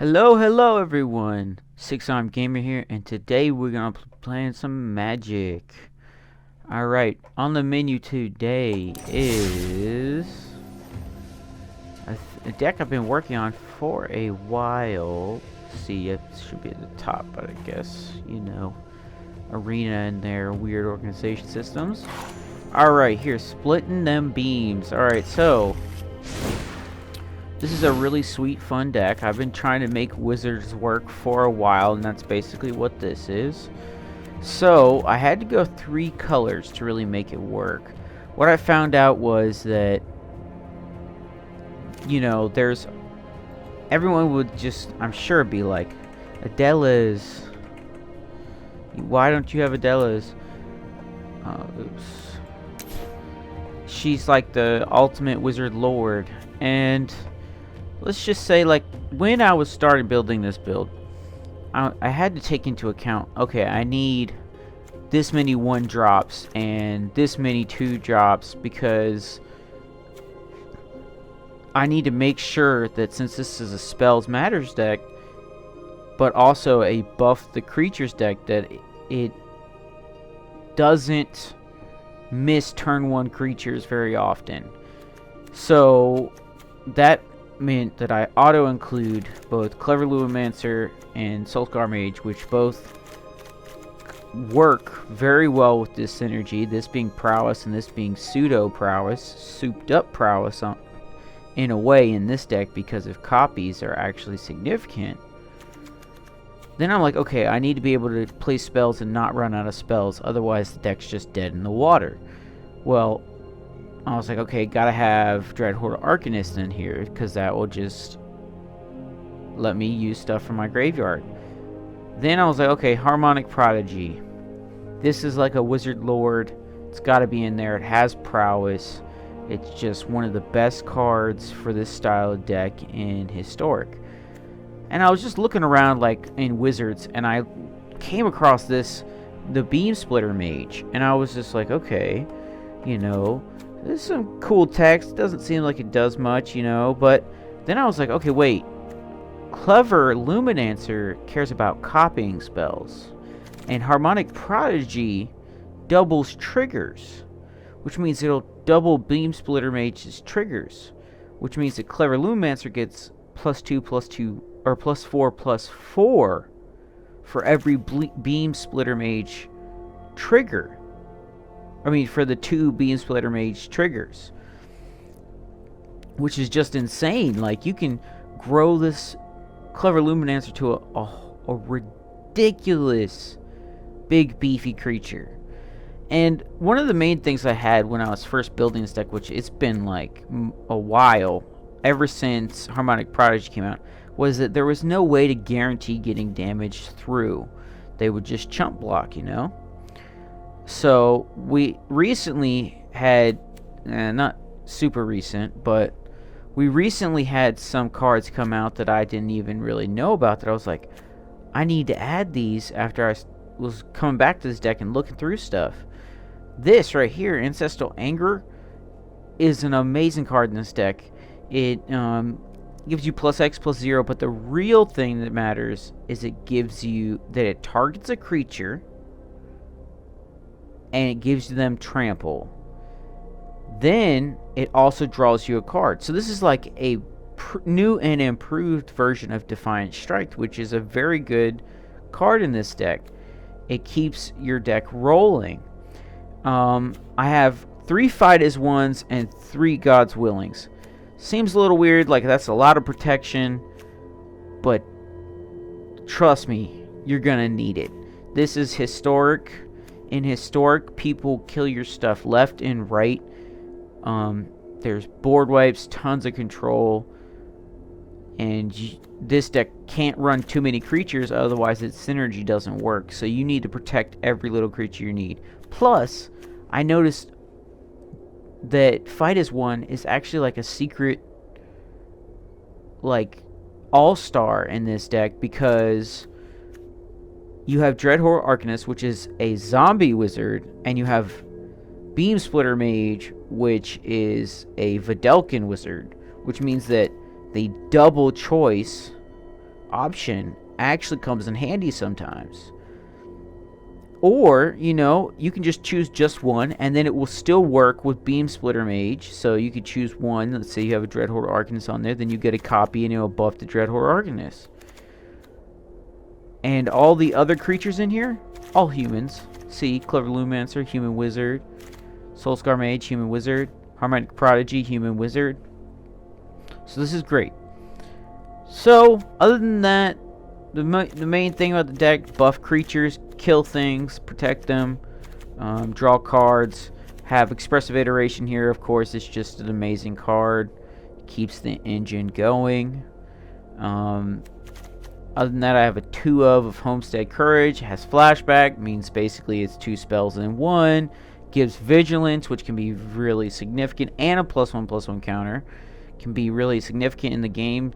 Hello everyone. Six-Arm Gamer here, and today we're gonna be playing some Magic. Alright, on the menu today is a deck I've been working on for a while. See, it should be at the top, but I guess, Arena and their weird organization systems. Alright, here, splitting them beams. Alright, so this is a really sweet, fun deck. I've been trying to make Wizards work for a while, and that's basically what this is. So, I had to go 3 colors to really make it work. What I found out was that, everyone would just, I'm sure, be like, Adela's. Why don't you have Adela's? Oops. She's like the ultimate Wizard Lord, and let's just say, like, when I was starting building this build, I had to take into account, okay, I need this many 1-drops and this many 2-drops because I need to make sure that since this is a Spells Matters deck, but also a Buff the Creatures deck, that it doesn't miss turn 1 creatures very often. So that meant that I auto-include both Clever Lumimancer and Soulscar Mage, which both work very well with this synergy, this being prowess and this being pseudo-prowess, souped-up prowess in a way in this deck because if copies are actually significant. Then I'm like, okay, I need to be able to play spells and not run out of spells, otherwise the deck's just dead in the water. Well, I was like, okay, gotta have Dreadhorde Arcanist in here, because that will just let me use stuff from my graveyard. Then I was like, okay, Harmonic Prodigy. This is like a Wizard Lord. It's gotta be in there. It has prowess. It's just one of the best cards for this style of deck in Historic. And I was just looking around, like, in Wizards, and I came across the Beam Splitter Mage. And I was just like, okay, there's some cool text. Doesn't seem like it does much, but then I was like, okay, wait. Clever Luminancer cares about copying spells, and Harmonic Prodigy doubles triggers, which means it'll double Beam Splitter Mage's triggers, which means that Clever Luminancer gets +2/+2 or +4/+4 for every Beam Splitter Mage trigger. For the 2 Beam Splitter Mage triggers. Which is just insane. Like, you can grow this Clever Luminancer to a ridiculous big beefy creature. And one of the main things I had when I was first building this deck, which it's been like a while, ever since Harmonic Prodigy came out, was that there was no way to guarantee getting damage through. They would just chump block, So we recently had, not super recent, but we recently had some cards come out that I didn't even really know about, that I was like, I need to add these after I was coming back to this deck and looking through stuff. This right here, Ancestral Anger, is an amazing card in this deck. It gives you +X/+0, but the real thing that matters is it gives you that it targets a creature and it gives them trample. Then it also draws you a card. So this is like a new and improved version of Defiant Strike, which is a very good card in this deck. It keeps your deck rolling. I have 3 Fight as Ones and 3 God's Willings. Seems a little weird, like that's a lot of protection, but trust me, you're gonna need it. This is Historic. In Historic, people kill your stuff left and right. There's board wipes, tons of control, and this deck can't run too many creatures, otherwise its synergy doesn't work. So you need to protect every little creature you need. Plus, I noticed that Fight as One is actually like a secret, like, all-star in this deck, because you have Dreadhorde Arcanist, which is a zombie wizard, and you have Beam Splitter Mage, which is a Videlkin wizard, which means that they double choice option actually comes in handy sometimes. Or, you know, you can just choose just one, and then it will still work with Beam Splitter Mage. So you could choose one. Let's say you have a Dreadhorde Arcanist on there, then you get a copy, and it will buff the Dreadhorde Arcanist. And all the other creatures in here, all humans. See, Clever Lumancer, human wizard. Soulscar Mage, human wizard. Harmonic Prodigy, human wizard. So this is great. So, other than that, the main thing about the deck, buff creatures, kill things, protect them, draw cards, have Expressive Iteration here, of course. It's just an amazing card. Keeps the engine going. Other than that, I have a 2 of Homestead Courage. Has Flashback, means basically it's 2 spells in 1. Gives Vigilance, which can be really significant, and a +1/+1 counter. Can be really significant in the game.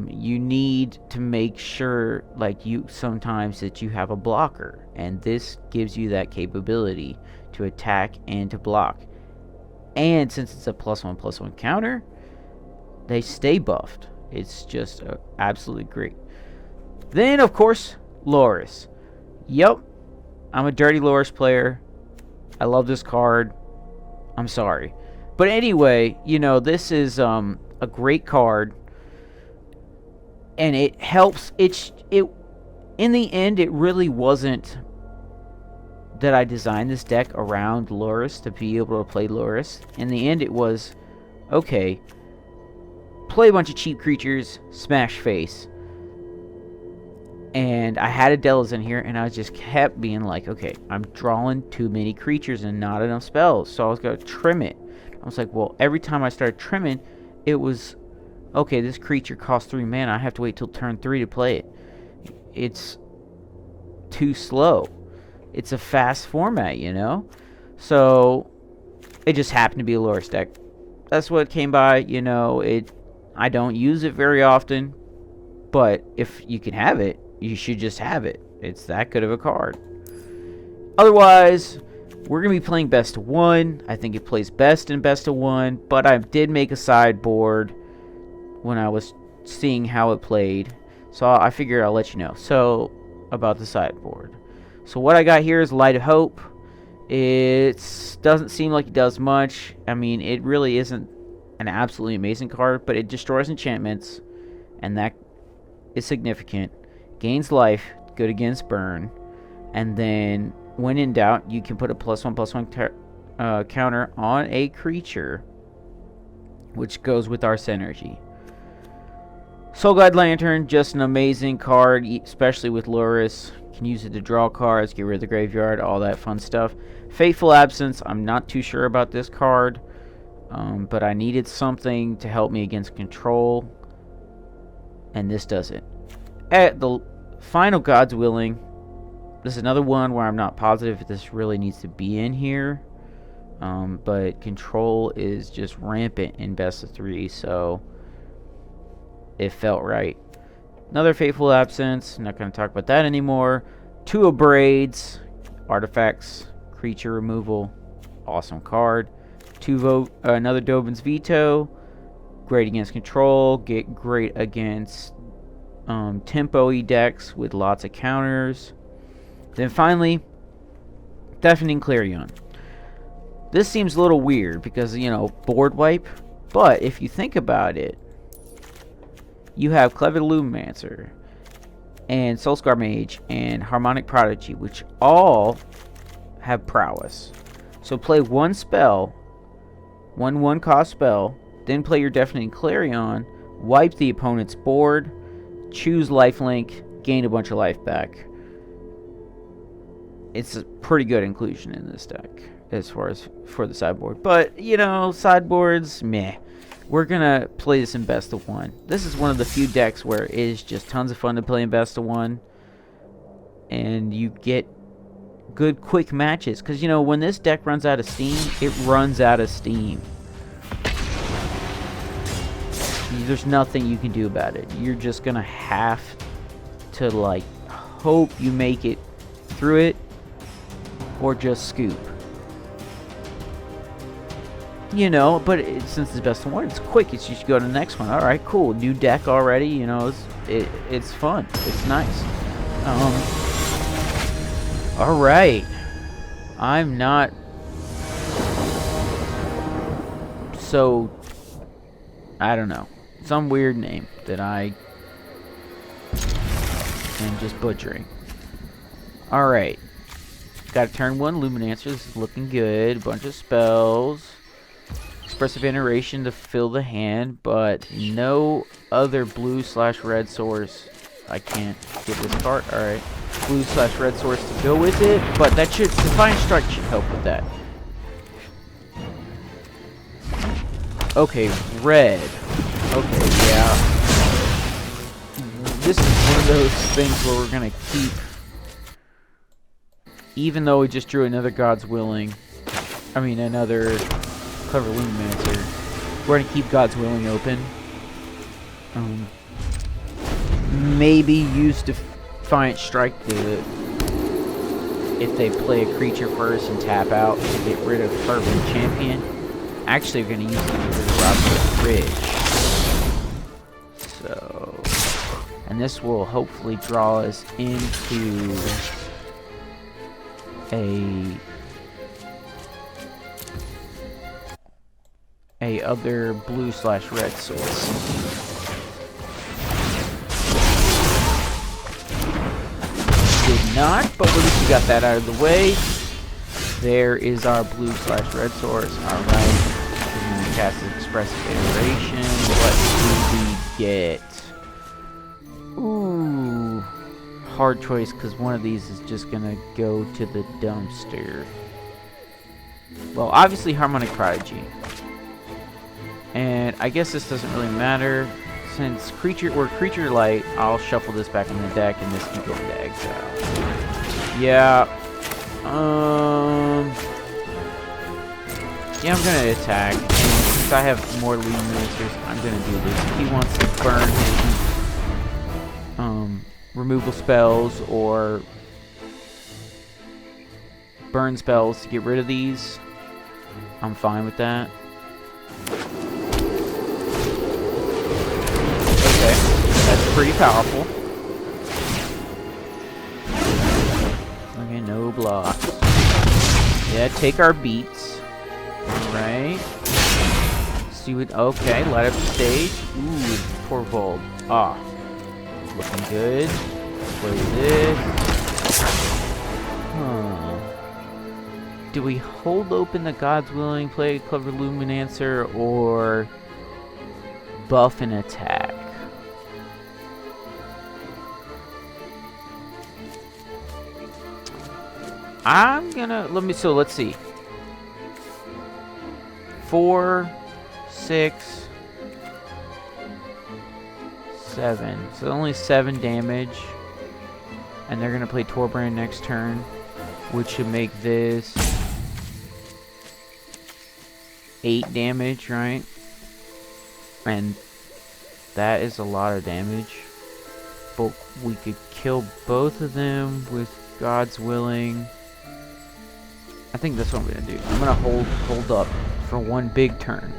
You need to make sure, like, you sometimes that you have a blocker, and this gives you that capability to attack and to block. And since it's a +1/+1 counter, they stay buffed. It's just absolutely great. Then, of course, Loris. Yep, I'm a dirty Loris player. I love this card. I'm sorry. But anyway, you know, this is a great card. And it helps. In the end, it really wasn't that I designed this deck around Loris to be able to play Loris. In the end, it was, okay, play a bunch of cheap creatures, smash face. And I had Adelas in here, and I just kept being like, okay, I'm drawing too many creatures and not enough spells. So I was going to trim it. I was like, well, every time I started trimming, it was, okay, this creature costs 3 mana. I have to wait till turn 3 to play it. It's too slow. It's a fast format, you know? So, it just happened to be a Loris deck. That's what came by, you know. I don't use it very often. But if you can have it, you should just have it. It's that good of a card. Otherwise, we're going to be playing best of 1. I think it plays best in best of 1. But I did make a sideboard when I was seeing how it played. So I figured I'll let you know. So, about the sideboard. So what I got here is Light of Hope. It doesn't seem like it does much. I mean, it really isn't an absolutely amazing card. But it destroys enchantments. And that is significant. Gains life. Good against burn. And then, when in doubt, you can put a +1/+1 counter on a creature. Which goes with our synergy. Soul Guide Lantern, just an amazing card, especially with Loris. Can use it to draw cards, get rid of the graveyard, all that fun stuff. Fateful Absence, I'm not too sure about this card, but I needed something to help me against control, and this does it. At the final God's Willing, this is another one where I'm not positive if this really needs to be in here, but control is just rampant in best of 3, so it felt right. Another Fateful Absence. Not going to talk about that anymore. 2 of Braids. Artifacts. Creature removal. Awesome card. Another Dovin's Veto. Great against control. Great against tempo-y decks with lots of counters. Then finally, Deafening Clarion. This seems a little weird because, you know, board wipe. But if you think about it, you have Clever Lumancer and Soulscar Mage and Harmonic Prodigy, which all have prowess. So play one spell, one cost spell, then play your Deafening Clarion, wipe the opponent's board, choose lifelink, gain a bunch of life back. It's a pretty good inclusion in this deck as far as for the sideboard. But, you know, sideboards, meh. We're going to play this in best of 1. This is one of the few decks where it is just tons of fun to play in best of 1. And you get good, quick matches. Because, you know, when this deck runs out of steam, it runs out of steam. There's nothing you can do about it. You're just going to have to, like, hope you make it through it. Or just scoop. You know, but since it's best of one, it's quick. It's just go to the next one. All right, cool. New deck already. You know, it's fun. It's nice. All right. I'm not so. I don't know. Some weird name that I am just butchering. All right. Got a turn 1 Luminancer. This is looking good. A bunch of spells. Expressive Iteration to fill the hand, but no other blue/red source. I can't get this card. Alright. Blue/red source to go with it, but that should. Defiant Strike should help with that. Okay, red. Okay, yeah. This is one of those things where we're gonna keep. Even though we just drew another God's Willing. I mean, another Clever Luminancer. We're gonna keep God's Willing open. Maybe use Defiant Strike to, if they play a creature first and tap out to get rid of Fervent Champion. Actually, we're gonna use it to get rid of Rob's Bridge. So, and this will hopefully draw us into a other blue/red source. Did not, but at least we got that out of the way. There is our blue/red source. Alright. We're going to cast an Expressive Iteration. What do we get? Ooh. Hard choice, because one of these is just going to go to the dumpster. Well, obviously Harmonic Prodigy. And I guess this doesn't really matter. Since we're creature light, I'll shuffle this back in the deck and this can go into exile. Yeah. Yeah, I'm gonna attack. And since I have more Luminances, I'm gonna do this. If he wants to burn his removal spells or burn spells to get rid of these, I'm fine with that. Okay, that's pretty powerful. Okay, no blocks. Yeah, take our beats. Alright. See what. Okay, light up the stage. Ooh, poor Vold. Ah. Looking good. Play this. Huh. Do we hold open the God's Willing, play Clever Luminancer, or buff and attack? I'm gonna let's see. 4, 6, 7. So only 7 damage. And they're gonna play Torbrand next turn, which should make this 8 damage, right? And that is a lot of damage. But we could kill both of them with God's Willing. I think that's what I'm gonna do. I'm gonna hold up for one big turn.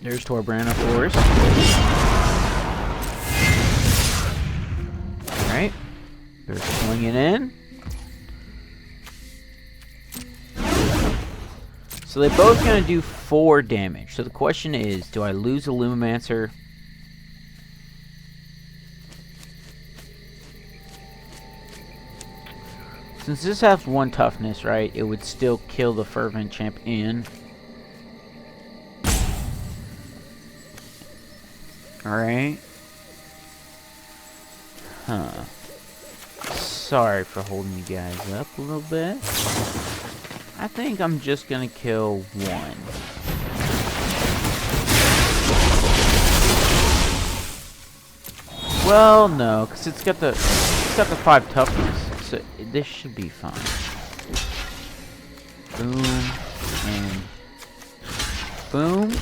There's Torbrand, of course. Alright. They're swinging in. So they're both gonna do 4 damage. So the question is, do I lose a Lumimancer? Since this has 1 toughness, right, it would still kill the Fervent Champion. Alright. Huh. Sorry for holding you guys up a little bit. I think I'm just gonna kill 1. Well, no, because it's got the 5 toughness. So this should be fine. Boom and boom.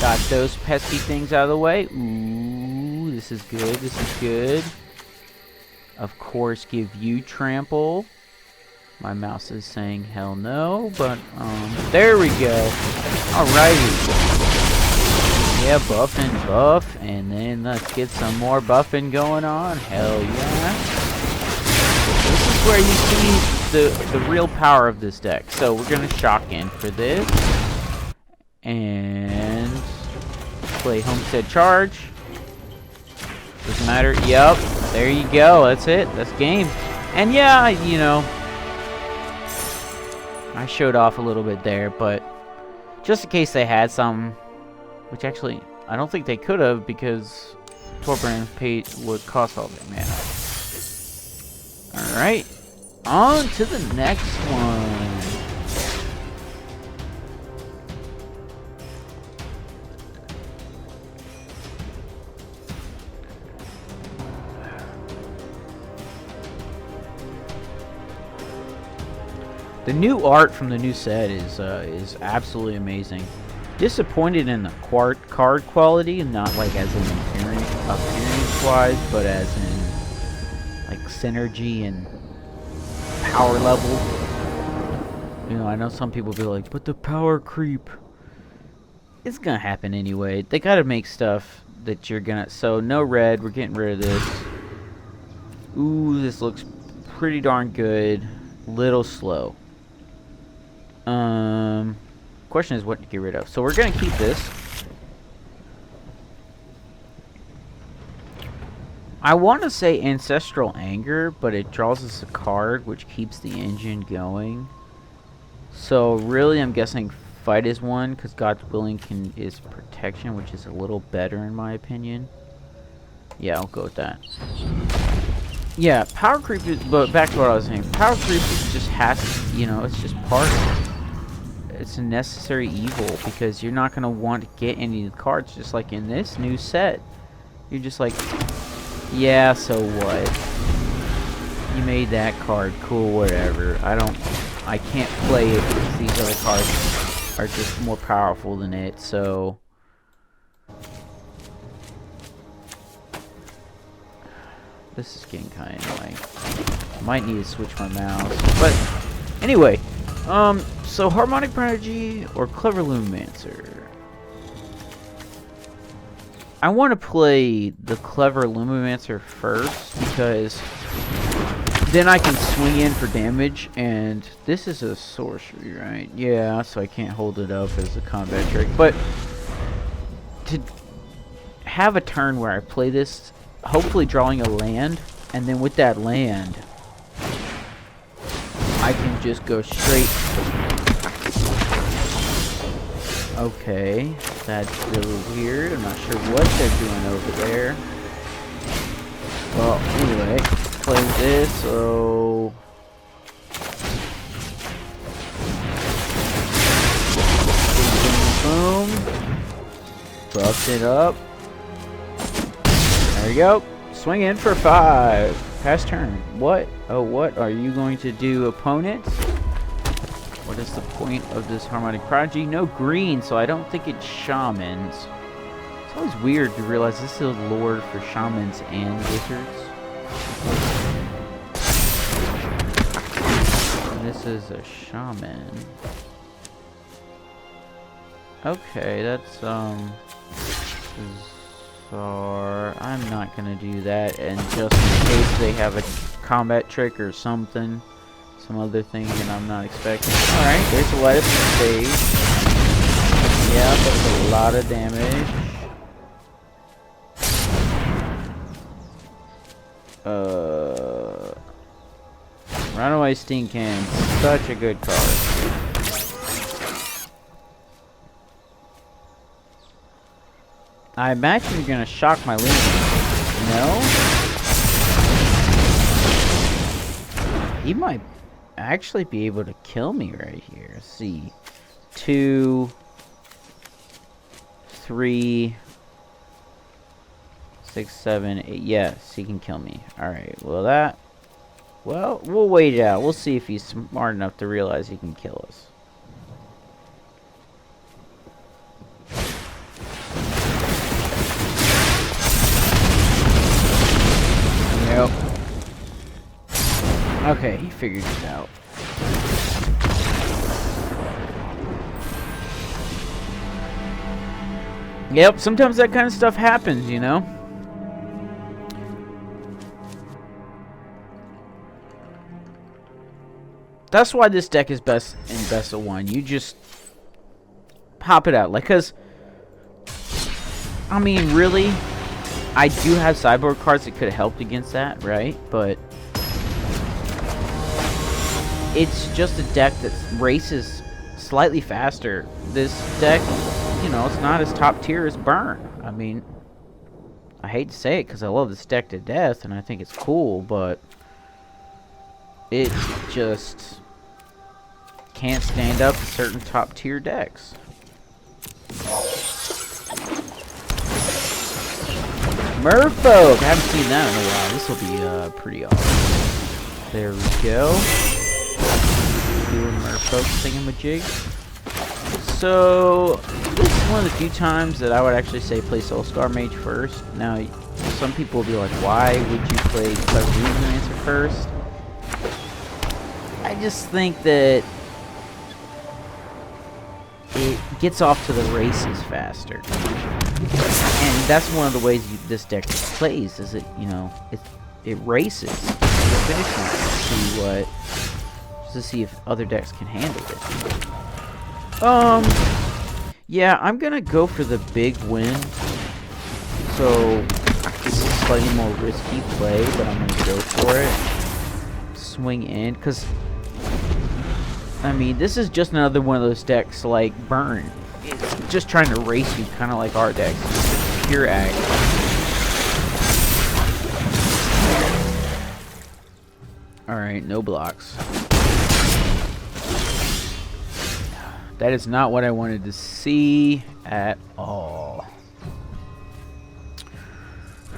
Got those pesky things out of the way. Ooh, this is good. This is good. Of course, give you trample. My mouse is saying hell no, but there we go. Alrighty. Yeah, buff and buff, and then let's get some more buffing going on. Hell yeah. This is where you see the real power of this deck. So we're gonna shock in for this. And play Homestead Charge. Doesn't matter. Yep. There you go. That's it. That's game. And yeah, you know, I showed off a little bit there, but just in case they had some, which actually I don't think they could have because Torbjorn paid would cost all their mana. All right, on to the next one. The new art from the new set is absolutely amazing. Disappointed in the card quality, not like as in appearance-wise, but as in like synergy and power level. You know, I know some people be like, but the power creep. It's gonna happen anyway. They gotta make stuff that you're gonna... So, no red. We're getting rid of this. Ooh, this looks pretty darn good. Little slow. Question is what to get rid of. So we're gonna keep this. I want to say Ancestral Anger, but it draws us a card which keeps the engine going. So really, I'm guessing Fight is one because God's Willing is protection, which is a little better in my opinion. Yeah, I'll go with that. Yeah, power creep is, but back to what I was saying. Power creep just has, you know, it's just part of it. It's a necessary evil because you're not going to want to get any of the cards, just like in this new set. You're just like, yeah, so what? You made that card, cool, whatever. I can't play it because these other cards are just more powerful than it, so... This is getting kind of annoying. I might need to switch my mouse. But, anyway. So Harmonic Prodigy or Clever Lumimancer? I want to play the Clever Lumimancer first, because then I can swing in for damage, and this is a sorcery, right? Yeah, so I can't hold it up as a combat trick. But to have a turn where I play this, hopefully drawing a land, and then with that land, I can just go straight. Okay, that's really weird. I'm not sure what they're doing over there. Well, anyway, play this, so... Boom, boom, boom. Buffed it up. There you go. Swing in for 5. Pass turn. What? Oh, what are you going to do, opponent? What is the point of this Harmonic Prodigy? No green, so I don't think it's shamans. It's always weird to realize this is a lore for shamans and wizards. And this is a shaman. Okay, that's bizarre. I'm not gonna do that, and just in case they have a combat trick or something. Some other thing that I'm not expecting. Alright, there's a light up the stage. Yeah, that's a lot of damage. Runaway Steam Can. Such a good card. I imagine you're gonna shock my Lumimancer. No? He might actually be able to kill me right here. Let's see. 2, 3, 6, 7, 8. Yes, he can kill me. Alright, well we'll wait it out. We'll see if he's smart enough to realize he can kill us. Okay, he figured it out. Yep, sometimes that kind of stuff happens, you know? That's why this deck is best in best of one. You just pop it out. Like, cause I mean, really, I do have sideboard cards that could have helped against that, right? But it's just a deck that races slightly faster. This deck, you know, it's not as top tier as Burn. I mean, I hate to say it because I love this deck to death and I think it's cool, but it just can't stand up to certain top tier decks. Merfolk! I haven't seen that in a while. This will be pretty awesome. There we go. Doing Merfolk thingamajig. So, this is one of the few times that I would actually say play Soulscar Mage first. Now, some people will be like, why would you play Runemancer first? I just think that it gets off to the races faster. And that's one of the ways this deck plays, is it, you know, it races to the finish line to see if other decks can handle it. Yeah, I'm gonna go for the big win. So this is a slightly more risky play, but I'm gonna go for it. Swing in, cause I mean, this is just another one of those decks like Burn. It's just trying to race you, kind of like our decks. It's pure ag. Alright, no blocks. That is not what I wanted to see at all.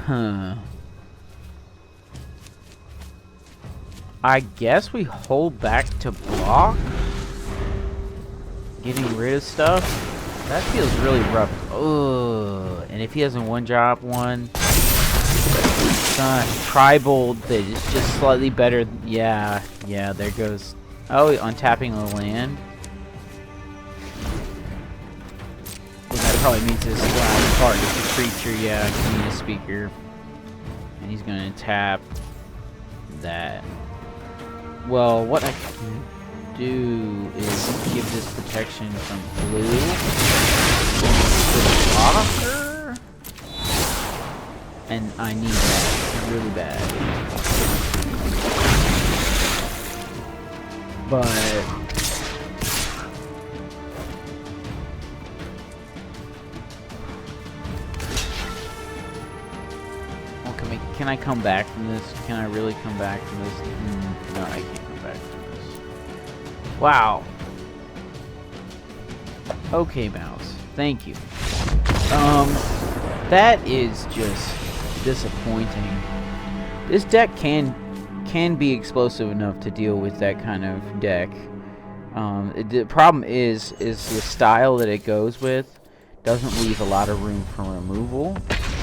Huh. I guess we hold back to block? Getting rid of stuff? That feels really rough. Ugh. And if he has a one-drop one, tribal that is just slightly better. Yeah, there goes. Oh, untapping the land. Well, that probably means his last card is a creature. Yeah, Community Speaker. And he's going to tap that. Well, what I can do is give this protection from blue to the blocker, and I need that really bad. But can I come back from this? Can I really come back from this? No, I can't come back from this. Wow. Okay, mouse. Thank you. That is just disappointing. This deck can be explosive enough to deal with that kind of deck. The problem is the style that it goes with doesn't leave a lot of room for removal.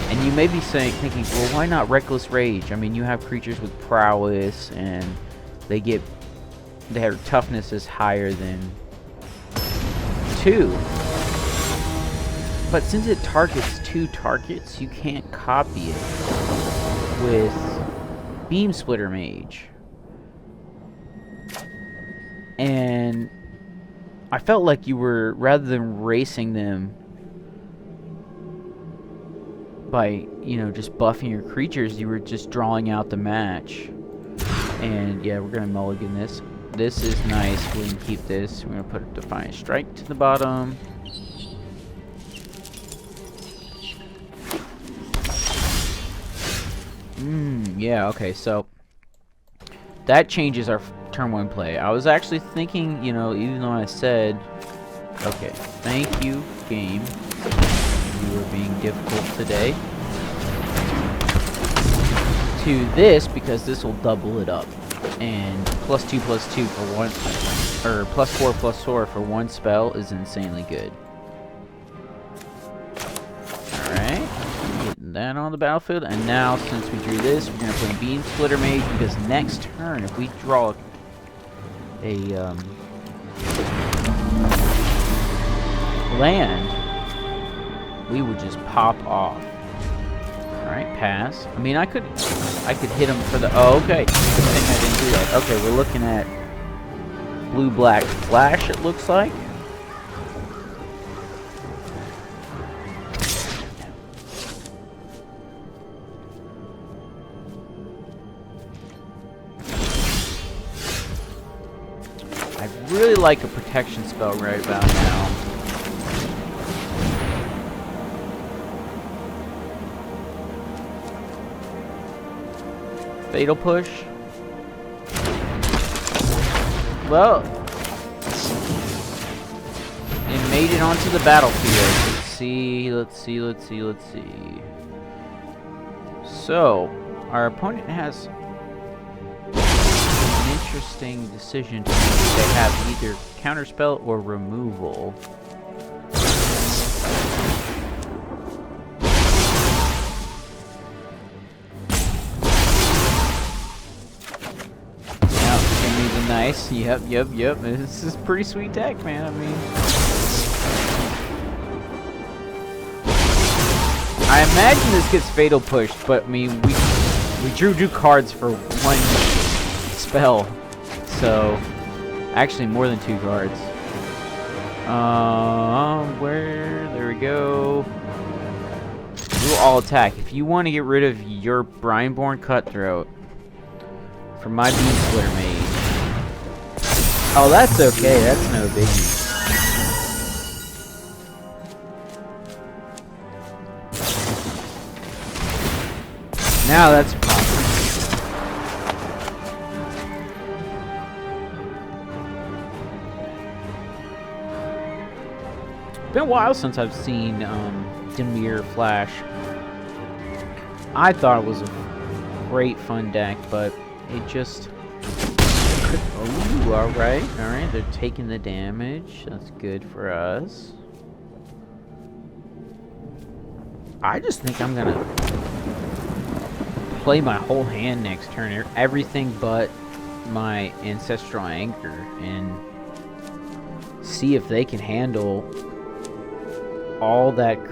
And you may be thinking, well, why not Reckless Rage? I mean, you have creatures with prowess, and their toughness is higher than 2. But since it targets 2 targets, you can't copy it with Beam Splitter Mage. And I felt like you were, rather than racing them by, you know, just buffing your creatures, you were just drawing out the match. And yeah, we're gonna mulligan this. This is nice. We can keep this. We're gonna put a Defiant Strike to the bottom. Yeah, okay, so that changes our turn 1 play. I was actually thinking, you know, even though I said, okay, thank you, game. You were being difficult today. To this, because this will double it up. And +2/+2 for one, or +4/+4 for one spell is insanely good. Alright, getting that on the battlefield. And now, since we drew this, we're going to play Beam Splitter Mage, because next turn, if we draw a land, we would just pop off. Alright, pass. I mean, I could hit him for the... Oh, okay. Good thing I didn't do that. Okay, we're looking at blue-black flash, it looks like. I really like a protection spell right about now. Fatal Push. Well, it made it onto the battlefield. Let's see. So, our opponent has an interesting decision to make. They have either counterspell or removal. Nice. Yep. This is a pretty sweet deck, man. I mean, I imagine this gets fatal pushed, but I mean, we drew cards for one spell, so actually more than 2 cards. There we go. Do all attack. If you want to get rid of your Brineborn Cutthroat for my Beam Splitter Mage. Oh, that's okay. That's no biggie. Now that's a problem. It's been a while since I've seen Dimir Flash. I thought it was a great fun deck, but it just... Ooh, alright, they're taking the damage. That's good for us. I just think I'm gonna play my whole hand next turn. Everything but my Ancestral Anger, and see if they can handle all that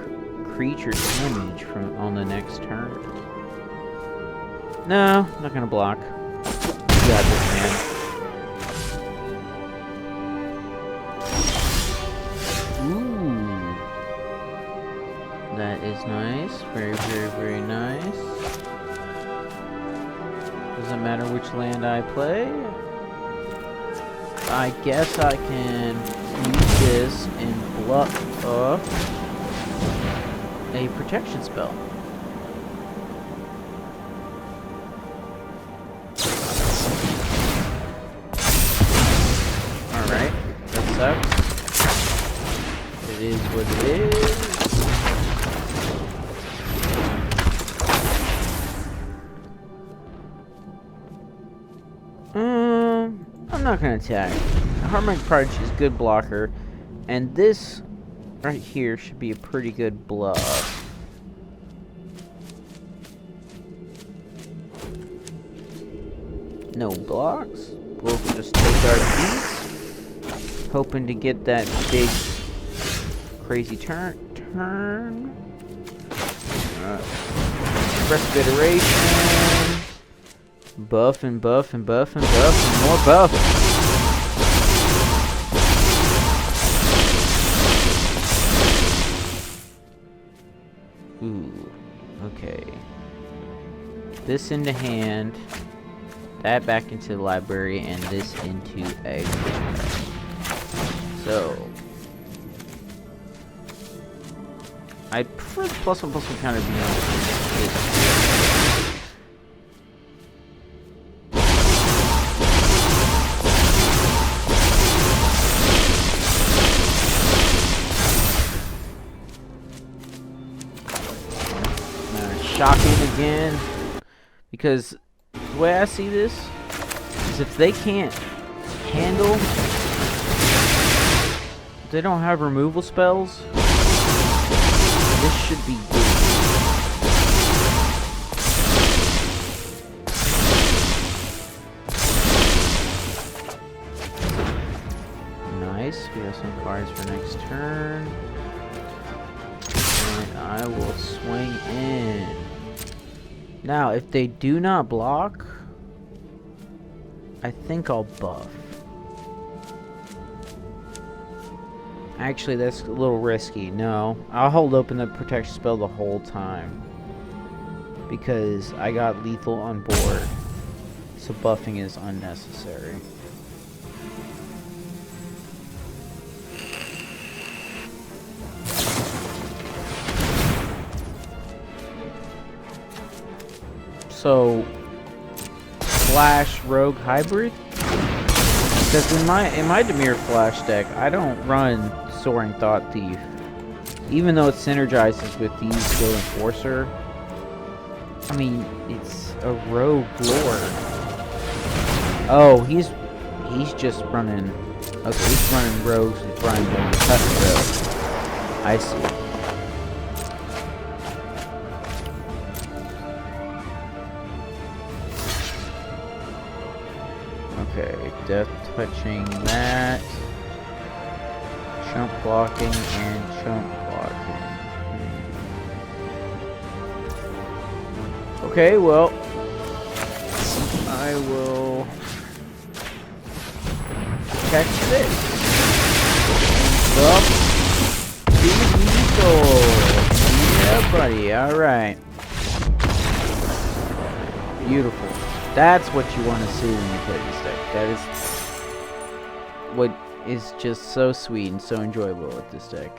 creature damage from on the next turn. No, I'm not gonna block. You got this, man. That is nice. Very nice. Doesn't matter which land I play. I guess I can use this and bluff up a protection spell. Alright, that sucks. It is what it is. I'm not gonna attack. Harmonic Prodigy is a good blocker, and this right here should be a pretty good bluff. No blocks. We'll just take our beats, hoping to get that big crazy turn. Expressive Iteration. Buff and more buff. Ooh, okay. This into hand, that back into the library, and this into a... So... I prefer the +1/+1 counter beyond this. Shocking again, because the way I see this is if they can't handle, if they don't have removal spells, this should be good. turn. And I will swing in. Now, if they do not block, I think I'll buff. Actually, that's a little risky. No, I'll hold open the protection spell the whole time. Because I got lethal on board. So buffing is unnecessary. So, Flash Rogue Hybrid? Because in my Dimir Flash deck, I don't run Soaring Thought Thief. Even though it synergizes with the Skill Enforcer. I mean, it's a Rogue Lord. Oh, he's just running. Okay, he's running rogues and running the custom rogue. I see. Okay, death touching that. Chump blocking and chump blocking. Okay, well, I will catch this. Up to lethal. Yeah, buddy. All right. Beautiful. That's what you want to see when you play this deck. That is what is just so sweet and so enjoyable with this deck.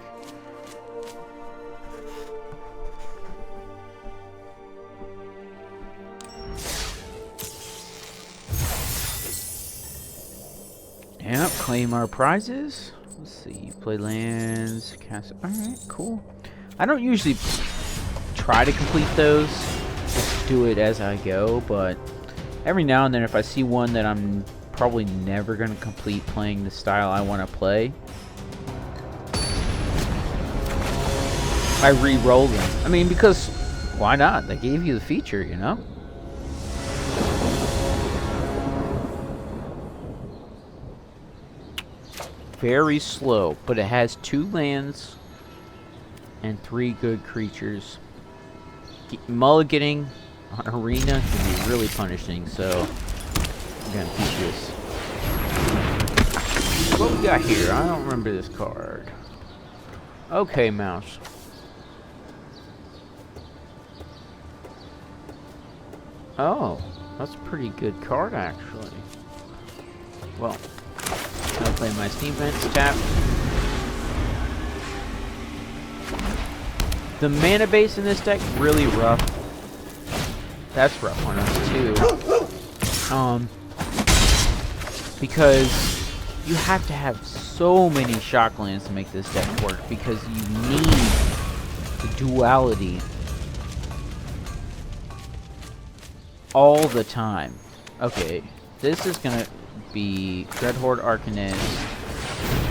Yep, claim our prizes. Let's see, play lands, cast. Alright, cool. I don't usually try to complete those, just do it as I go, but every now and then if I see one that I'm probably never going to complete playing the style I want to play, I re-roll them. I mean, because why not? They gave you the feature, you know? Very slow, but it has 2 lands and 3 good creatures. Mulliganing on Arena can be really punishing, so I'm gonna keep this. What we got here? I don't remember this card. Okay, mouse. Oh, that's a pretty good card, actually. Well, I'll play my Steam Vents tap. The mana base in this deck really rough. That's rough on us too. Because you have to have so many shocklands to make this deck work because you need the duality all the time. Okay, this is gonna be Dreadhorde Arcanist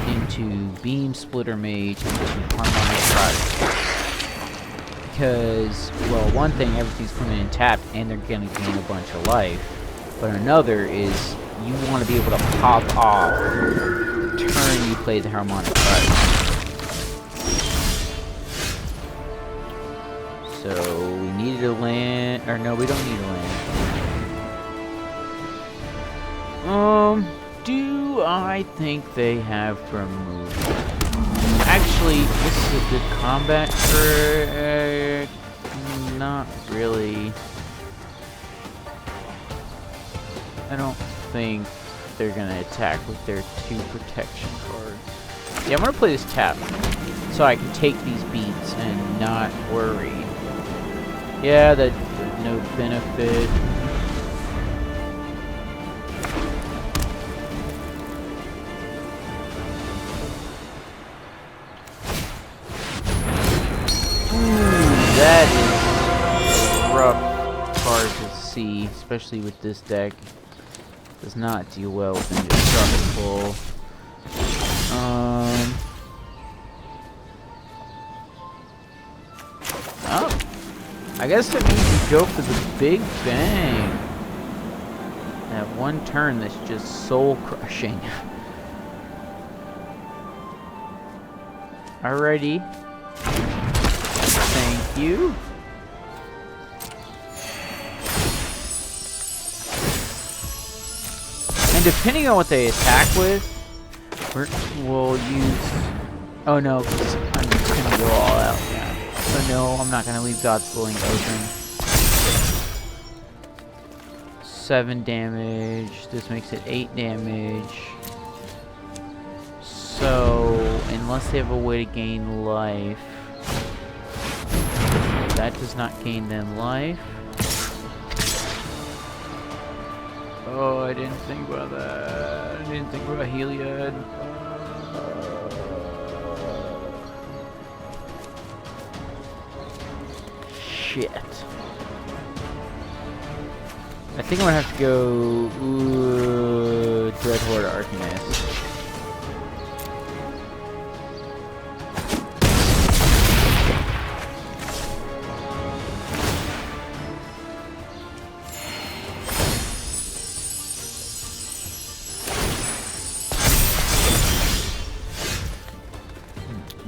into Beam Splitter Mage into Harmonic Pride. Because, well, one thing, everything's coming in tapped and they're gonna gain a bunch of life. But another is you want to be able to pop off the turn you play the Harmonic Pride. So we needed a land, or no, we don't need a land. Do I think they have removed? Actually, this is a good combat trick. Not really. I don't think they're gonna attack with their 2 protection cards. Yeah, I'm gonna play this tap so I can take these beats and not worry. Yeah, that's no benefit. That is a rough card to see, especially with this deck. Does not deal well with indestructible. Oh, I guess that means you go for the big bang. That one turn that's just soul crushing. Alrighty. Thank you. And depending on what they attack with, we'll use... Oh no, 'cause I'm just gonna go all out, yeah. So no, I'm not gonna leave God's Willing open. 7 damage, this makes it 8 damage. So, unless they have a way to gain life, that does not gain them life. Oh, I didn't think about that. I didn't think about Heliod. Shit. I think I'm gonna have to go Dreadhorde Arcanist.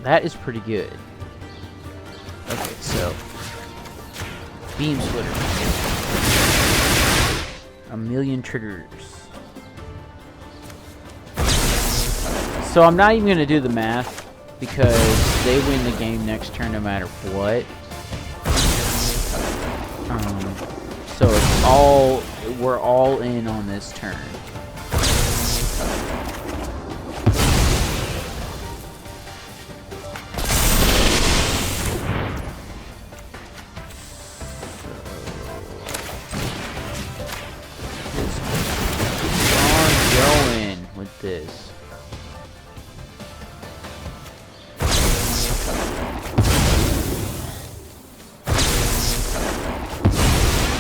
That is pretty good. Okay, so Beam Splitter. A million triggers. So I'm not even gonna do the math because they win the game next turn no matter what. So it's all, we're all in on this turn. This.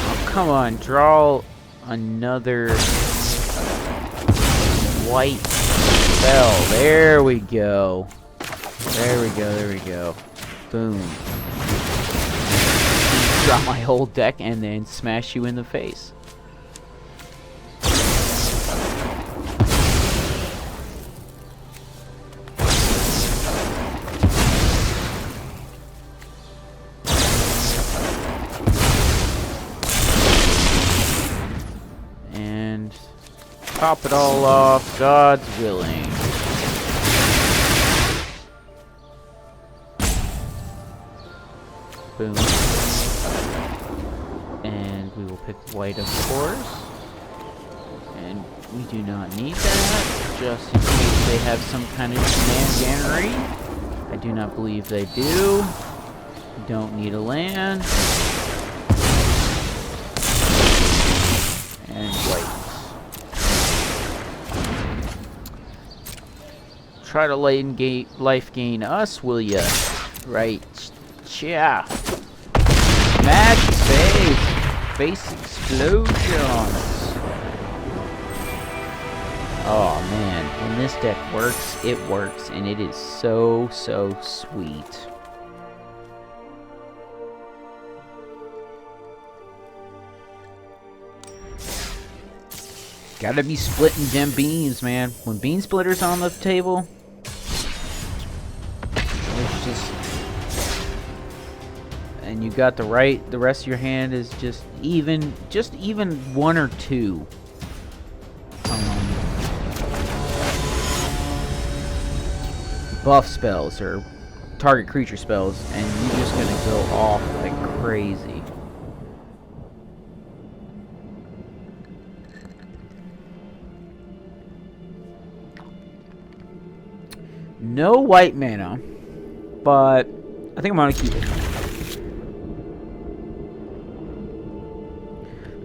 Oh, come on, draw another white spell. There we go. There we go, there we go. Boom. Drop my whole deck and then smash you in the face. Top it all off, God's willing. Boom. And we will pick white, of course. And we do not need that, just in case they have some kind of shenaniganery. I do not believe they do. We don't need a land. And white. Try to life gain us, will ya? Right. Yeah. Smash face. Face explosions. Oh man, when this deck works, it works, and it is so, so sweet. Gotta be splitting them beans, man. When Bean Splitter's on the table, it's just... And you got the rest of your hand is just even one or two. Buff spells or target creature spells, and you're just gonna go off like crazy. No white mana, but I think I'm gonna keep it.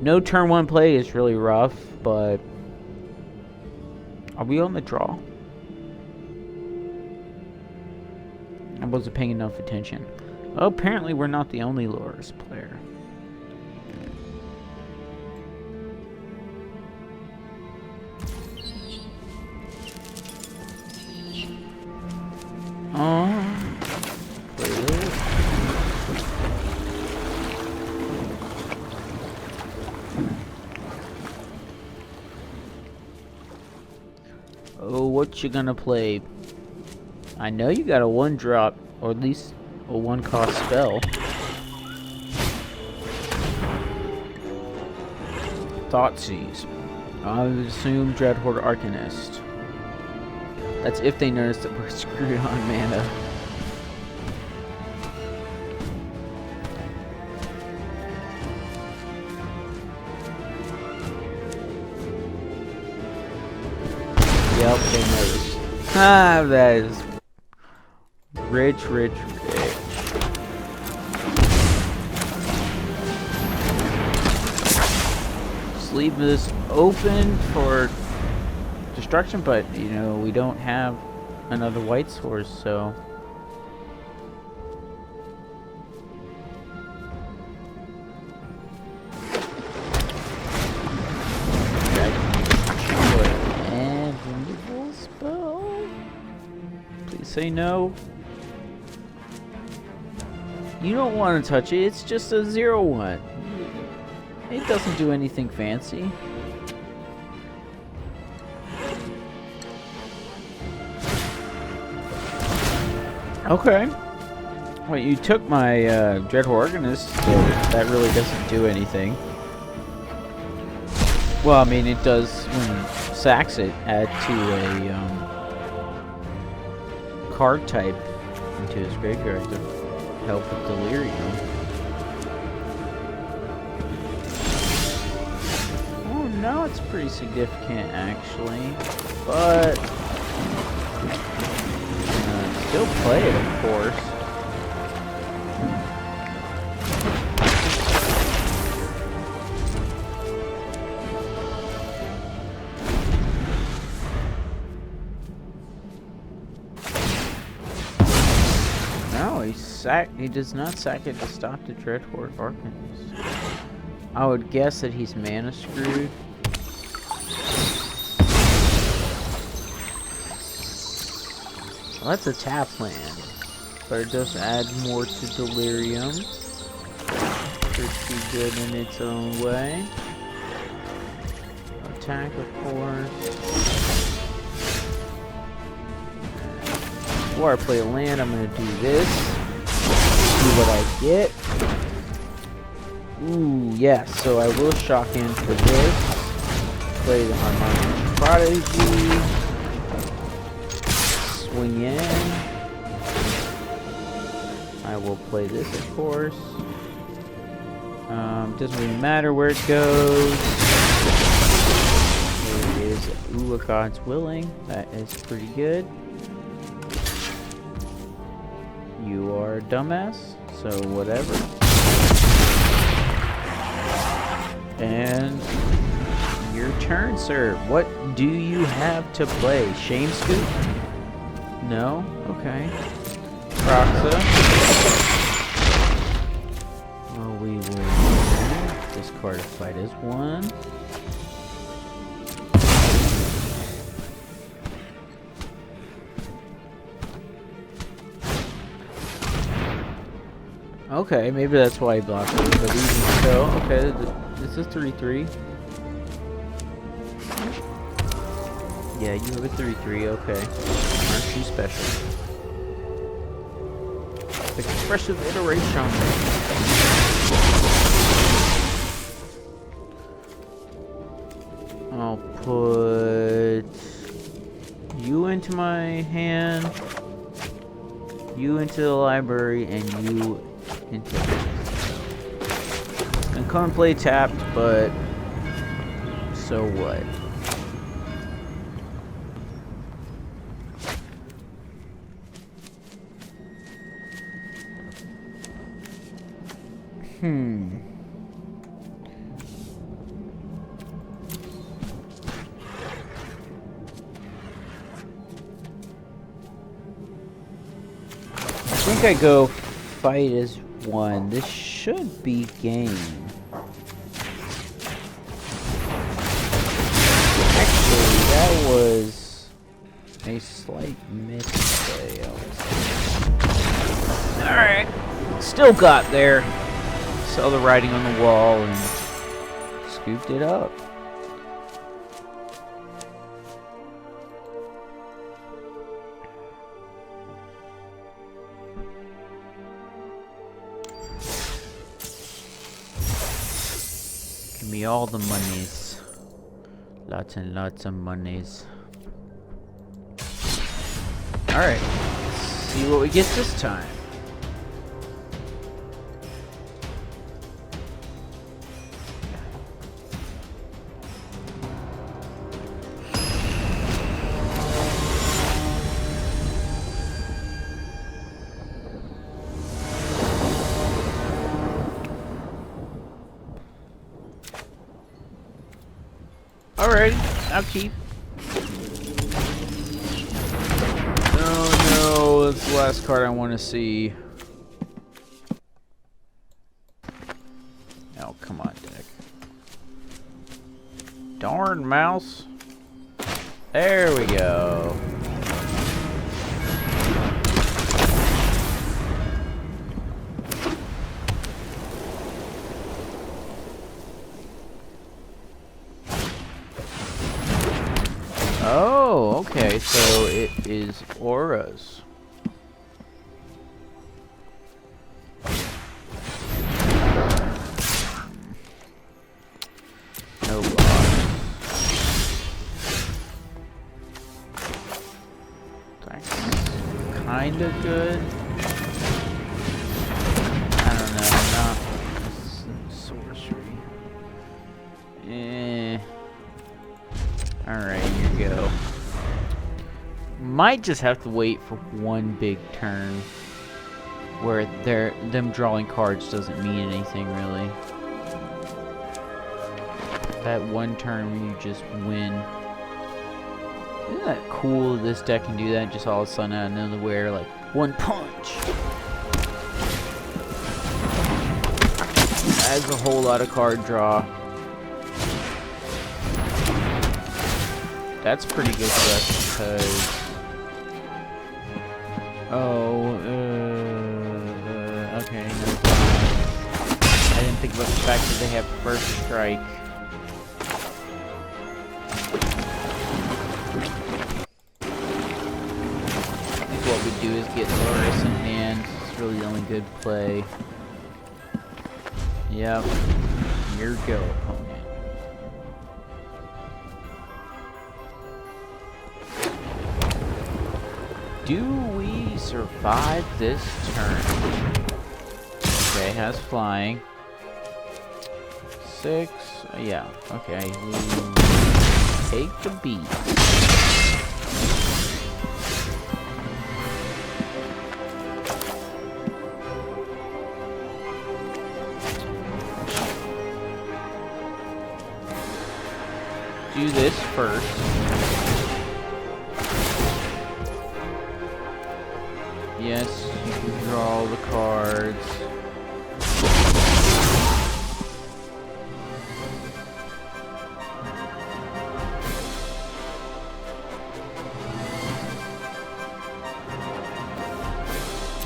No turn 1 play is really rough, but are we on the draw? I wasn't paying enough attention. Well, apparently we're not the only Loras player. Play this. Oh, what you gonna play? I know you got a 1-drop, or at least a 1-cost spell. Thoughtseize. I would assume Dreadhorde Arcanist. That's if they notice that we're screwed on mana. Yep, they noticed. Ah, that is rich, rich, rich. Just leave this open for destruction, but you know we don't have another white source, so say no. You don't want to touch it. It's just a 0/1. It doesn't do anything fancy. Okay. Well, you took my Dreadhorde Arcanist, so that really doesn't do anything. Well, I mean, it does when sacks it, add to a card type into his graveyard to help with Delirium. Oh no, it's pretty significant actually, but still play it, of course. He does not sack it to stop the Dreadhorde Arcanist. I would guess that he's mana screwed. Well, that's a tap land, but it does add more to Delirium. Pretty good in its own way. Attack, of course. Before I play a land, I'm going to do this. See what I get. Ooh, yes. So I will shock in for this. Play the Harmonic Prodigy. Swing in. I will play this, of course. Doesn't really matter where it goes. There it is. Ooh, a God's Willing. That is pretty good. You are a dumbass, so whatever. And your turn, sir. What do you have to play? Shame Scoop? No? Okay. Roxa. Well, we will discard a fight as one. Okay, maybe that's why he blocked it, but even so, okay, this is 3/3. Yeah, you have a 3/3, okay. Aren't you special? Expressive iteration. I'll put you into my hand, you into the library, and you into this. And come and play tapped, but so what? I think I go fight as one. This should be game. Actually, that was a slight misplay. Alright. Still got there. Saw the writing on the wall and scooped it up. Give me all the monies. Lots and lots of monies. Alright, let's see what we get this time. Alright, I'll keep. Oh no, that's the last card I want to see. Oh, come on, deck. Darn mouse. There we go. Oh, okay, so it is auras. No box. That's kinda good. I don't know, not sorcery. Alright, here we go. Might just have to wait for one big turn where them drawing cards doesn't mean anything really. That one turn where you just win. Isn't that cool? This deck can do that just all of a sudden out of nowhere, like one punch. Adds a whole lot of card draw. That's pretty good for us because. Oh, okay. No. I didn't think about the fact that they have first strike. I think what we do is get Loris in hand. It's really the only good play. Yep. Here go, opponent. Do we survive this turn? Okay, has flying. 6. Yeah, okay. We take the beat. Do this first. Yes, you can draw all the cards.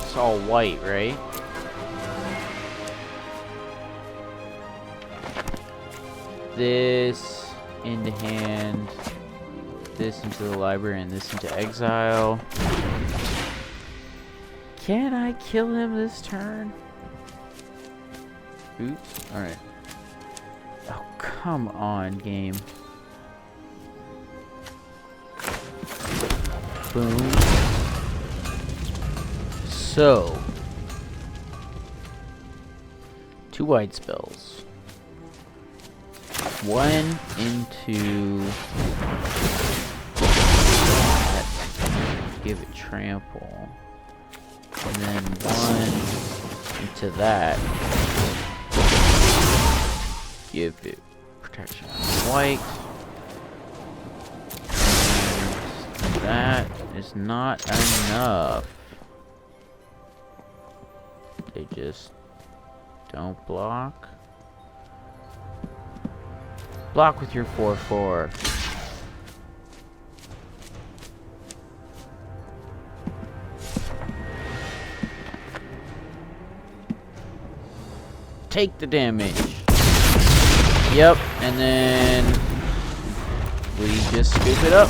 It's all white, right? This into hand, this into the library, and this into exile. Can I kill him this turn? Oops. Alright. Oh, come on, game. Boom. So. 2 white spells. 1 into... Let's give it trample. And then 1 into that. Give it protection on white. And that is not enough. They just don't block. Block with your 4/4. Take the damage. Yep, and then we just scoop it up.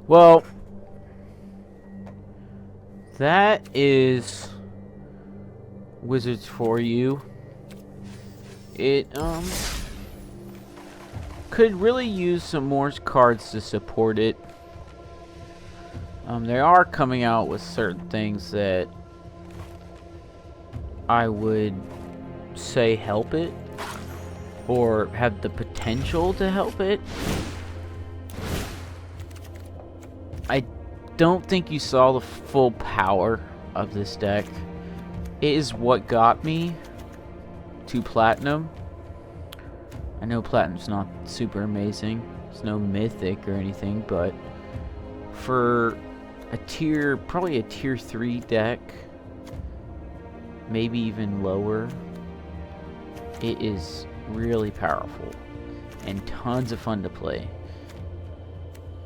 Well, that is Wizards for you. It could really use some more cards to support it. They are coming out with certain things that I would say help it, or have the potential to help it. I don't think you saw the full power of this deck. It is what got me to Platinum. I know Platinum's not super amazing. It's no mythic or anything, but for probably a tier 3 deck, maybe even lower, it is really powerful and tons of fun to play.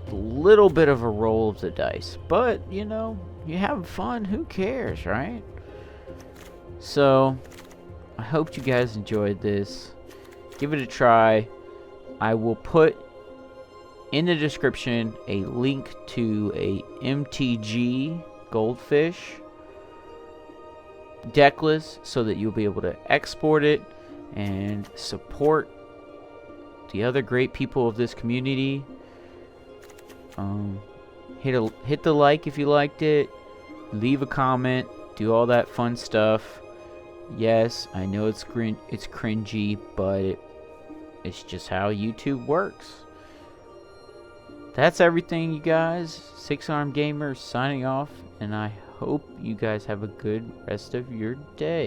A little bit of a roll of the dice, but you know, you have fun, who cares, right? So I hope you guys enjoyed this. Give it a try. I will put in the description a link to a MTG Goldfish Decklist so that you'll be able to export it and support the other great people of this community. Hit the like if you liked it. Leave a comment. Do all that fun stuff. Yes, I know it's cringy, but it's just how YouTube works. That's everything, you guys. 6-Arm Gamer signing off, and I hope you guys have a good rest of your day.